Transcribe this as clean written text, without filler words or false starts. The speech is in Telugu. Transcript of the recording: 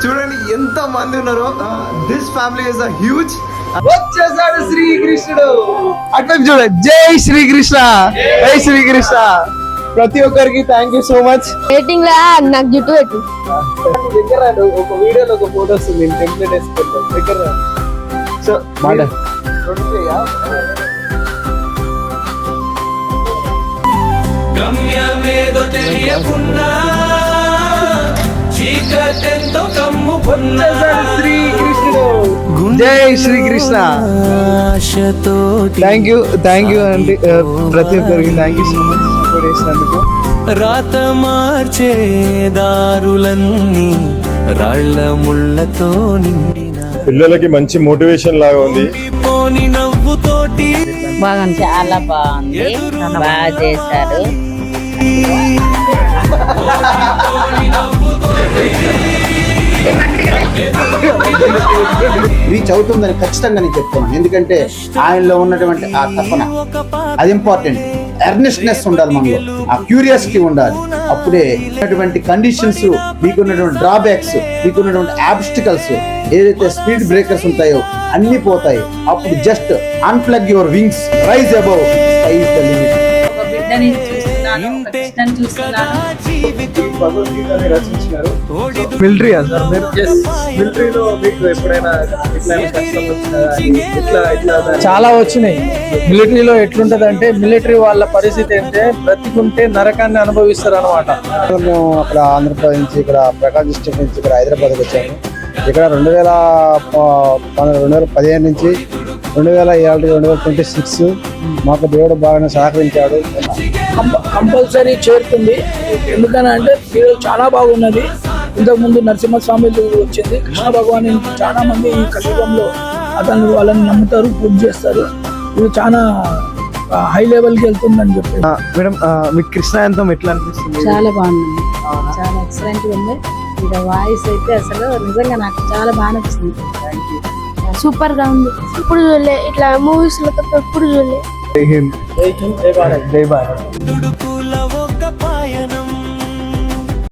చూడండి ఎంత మంది ఉన్నారో. This family is a huge. వచ్చేసాడు శ్రీకృష్ణుడు. అట్లా చూడండి. జై శ్రీకృష్ణ, జై శ్రీకృష్ణ. ప్రతి ఒక్కరికి thank you so much. Rating లా నాకు జుట్టు పెట్టు. దగ్గర ఒక వీడియోలో ఒక ఫోటో వస్తుంది, టెంప్లెట్ వేసుకుంటాం దగ్గర. సో మాట గమ్యమేదో తెలియకున్నా చీకటెంతో కమ్ముకున్నా శ్రీకృష్ణుడు. జై శ్రీకృష్ణ. థ్యాంక్ యూ అండి. ప్రతి ఒక్కరికి thank you so much support చేసినందుకు. రాత మార్చే దారులన్నీ రాళ్ల ముళ్ళతో నిండిన పిల్లలకి మంచి మోటివేషన్ లాగా ఉంది. పోని నవ్వుతోటి బాగుంది, చాలా బాగుంది, బాగా చేశారు. రీచ్ అవుతుందని ఖచ్చితంగా నేను చెప్తున్నాను. ఎందుకంటే ఆయనలో ఉన్నటువంటి ఆ తపన, అది ఇంపార్టెంట్. ఎర్నెస్ట్నెస్ ఉండాలి మనలో, ఆ క్యూరియాసిటీ ఉండాలి. అప్పుడే ఉన్నటువంటి కండిషన్స్, మీకున్నటువంటి డ్రాబ్యాక్స్, మీకున్నటువంటి ఆబ్స్టికల్స్, ఏదైతే స్పీడ్ బ్రేకర్స్ ఉంటాయో అన్ని పోతాయి. అప్పుడు just unplug your wings, rise above, sky is the limit. ఒక బిడ్డని చూస్తున్నాను, ఒక కృష్ణని చూస్తున్నాను. భగవద్గీతని రచించినారు. మిలిటరీ సార్ మీరు? మిలిటరీలో మీకు ఎప్పుడైనా చాలా వచ్చినాయి. మిలిటరీలో ఎట్లుంటది అంటే, మిలిటరీ వాళ్ళ పరిస్థితి అంటే బ్రతికుంటే నరకాన్ని అనుభవిస్తారు అనమాట. మేము అక్కడ ఆంధ్రప్రదేశ్ నుంచి, ఇక్కడ ప్రకాశం డిస్ట్రిక్ట్ నుంచి ఇక్కడ హైదరాబాద్కి వచ్చాము. ఇక్కడ 2015 నుంచి 2026 మాకు దేవుడు బాగానే సహకరించాడు. కంపల్సరీ చేరుతుంది. ఎందుకని అంటే వీడియో చాలా బాగున్నది. ఇంతకుముందు నరసింహస్వామి వచ్చింది, కృష్ణ భగవాన్ చాలా మంది ఈ కలియుగంలో అతను వాళ్ళని నమ్ముతారు, పూజ చేస్తారు. ఇది చాలా హై లెవెల్కి వెళ్తుందని చెప్పి. మేడం మీకు కృష్ణాయంతం ఎట్లా అనిపిస్తుంది? చాలా బాగుంది, చాలా ఎక్సలెంట్ గా ఉంది. ఇంకా వాయిస్ అయితే అసలు నిజంగా నాకు చాలా బాగా నచ్చింది. సూపర్ గా ఉంది. ఇప్పుడు చూడలే, ఇట్లా మూవీస్ లో తప్ప ఎప్పుడు చూడలే. జై హింద్, జై భారత్. దుడుకు